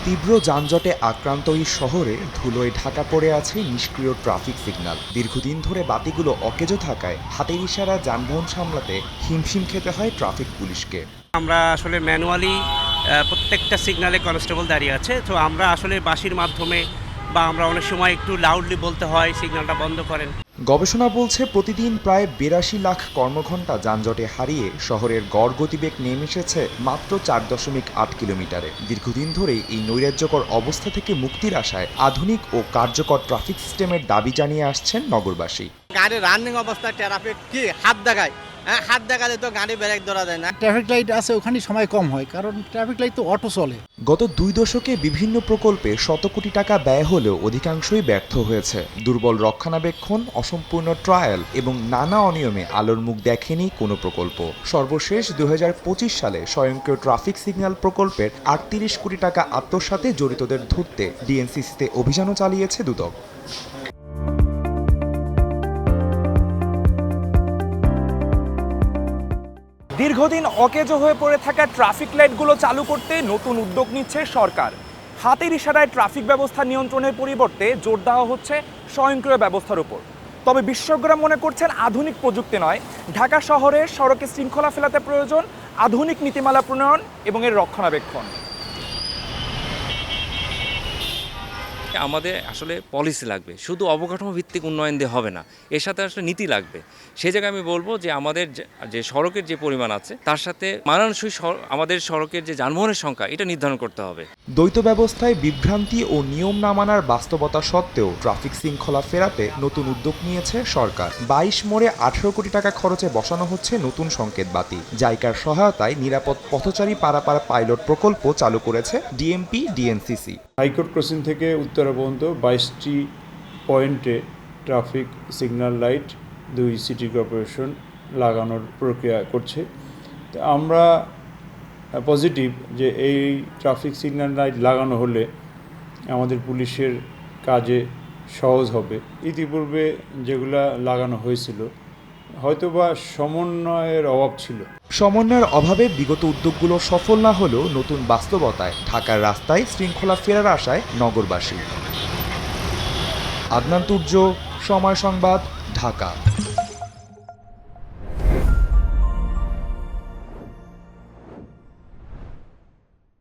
তীব্র যানজটে আক্রান্ত এই শহরে ধুলোয় ঢাকা পড়ে আছে নিষ্ক্রিয় ট্রাফিক সিগন্যাল। দীর্ঘদিন ধরে বাতিগুলো অকেজো থাকায় হাতের ইশারা যানবাহন সামলাতে হিমশিম খেতে হয় ট্রাফিক পুলিশকে। আমরা আসলে ম্যানুয়ালি প্রত্যেকটা সিগন্যালে কনস্টেবল দাঁড়িয়ে আছে, তো আমরা আসলে বাঁশির মাধ্যমে বা আমরা অনেক সময় একটু লাউডলি বলতে হয় সিগন্যালটা বন্ধ করেন। গবেষণা বলছে প্রতিদিন প্রায় ৮২ লাখ কর্মঘণ্টা যানজটে হারিয়ে শহরের গড় গতিবেগ নেমে এসেছে মাত্র ৪.৮ কিলোমিটারে। দীর্ঘদিন ধরেই এই নৈরাজ্যকর অবস্থা থেকে মুক্তির আশায় আধুনিক ও কার্যকর ট্রাফিক সিস্টেমের দাবি জানিয়ে আসছেন নগরবাসী। গাড়ি রানিং অবস্থায় ট্রাফিক কি হাত দেখায়, হাত দেখালে তো গাড়ি ব্রেক ধরা যায় না। ট্রাফিক লাইট আছে, ওখানে সময় কম হয়, কারণ ট্রাফিক লাইট তো অটো চলে। গত 2 দশকে বিভিন্ন প্রকল্পে শত কোটি টাকা ব্যয় হলেও অধিকাংশই ব্যর্থ হয়েছে। দুর্বল রক্ষণাবেক্ষণ, অসম্পূর্ণ ট্রায়াল এবং নানা অনিয়মে আলোর মুখ দেখেনি কোনো প্রকল্প। সর্বশেষ 2025 সালে স্বয়ংক্রিয় ট্রাফিক সিগন্যাল প্রকল্পের 38 কোটি টাকা আত্মসাতে জড়িতদের ধরতে ডিএনসিসিতে অভিযানও চালিয়েছে দুদক। দীর্ঘদিন অকেজো হয়ে পড়ে থাকা ট্রাফিক লাইটগুলো চালু করতে নতুন উদ্যোগ নিচ্ছে সরকার। হাতের ইশারায় ট্রাফিক ব্যবস্থা নিয়ন্ত্রণের পরিবর্তে জোর দেওয়া হচ্ছে স্বয়ংক্রিয় ব্যবস্থার উপর। তবে বিশেষজ্ঞরা মনে করছেন আধুনিক প্রযুক্তি নয়, ঢাকা শহরের সড়কে শৃঙ্খলা ফেলাতে প্রয়োজন আধুনিক নীতিমালা প্রণয়ন এবং এর রক্ষণাবেক্ষণ। আমাদের আসলে পলিসি লাগবে, শুধু অবকাঠামো ভিত্তিক উন্নয়ন দিয়ে হবে না, এর সাথে আসলে নীতি লাগবে। সেই জায়গায় আমি বলবো যে আমাদের যে সড়কের যে পরিমাণ আছে তার সাথে মানানসই আমাদের সড়কের যে যানবাহনের সংখ্যা এটা নির্ধারণ করতে হবে। দ্বৈত ব্যবস্থায় বিভ্রান্তি ও নিয়ম না মানার বাস্তবতা সত্ত্বেও ট্রাফিক শৃঙ্খলা ফেরাতে নতুন উদ্যোগ নিয়েছে সরকার। 22 মোড়ে 18 কোটি টাকা খরচে বসানো হচ্ছে নতুন সংকেত বাতি। জাইকার সহায়তায় নিরাপদ পথচারী পারাপার পাইলট প্রকল্প চালু করেছে ডিএমপি ডিএনসিসি। হাইকোর্ট ক্রসিং থেকে উত্তরা পর্যন্ত 22টি পয়েন্টে traffic signal light 2 city corporation লাগানোর প্রক্রিয়া করছে। তো আমরা পজিটিভ যে এই ট্রাফিক সিগন্যাল লাইট লাগানো হলে আমাদের পুলিশের কাজে সহজ হবে। ইতিপূর্বে যেগুলা লাগানো হয়েছিল হয়তোবা সমন্বয়ের অভাব ছিল। সমন্বয়ের অভাবে বিগত উদ্যোগগুলো সফল না হলেও নতুন বাস্তবতায় ঢাকার রাস্তায় শৃঙ্খলা ফেরার আশায় নগরবাসী। আদনান তুর্য, সময় সংবাদ, ঢাকা।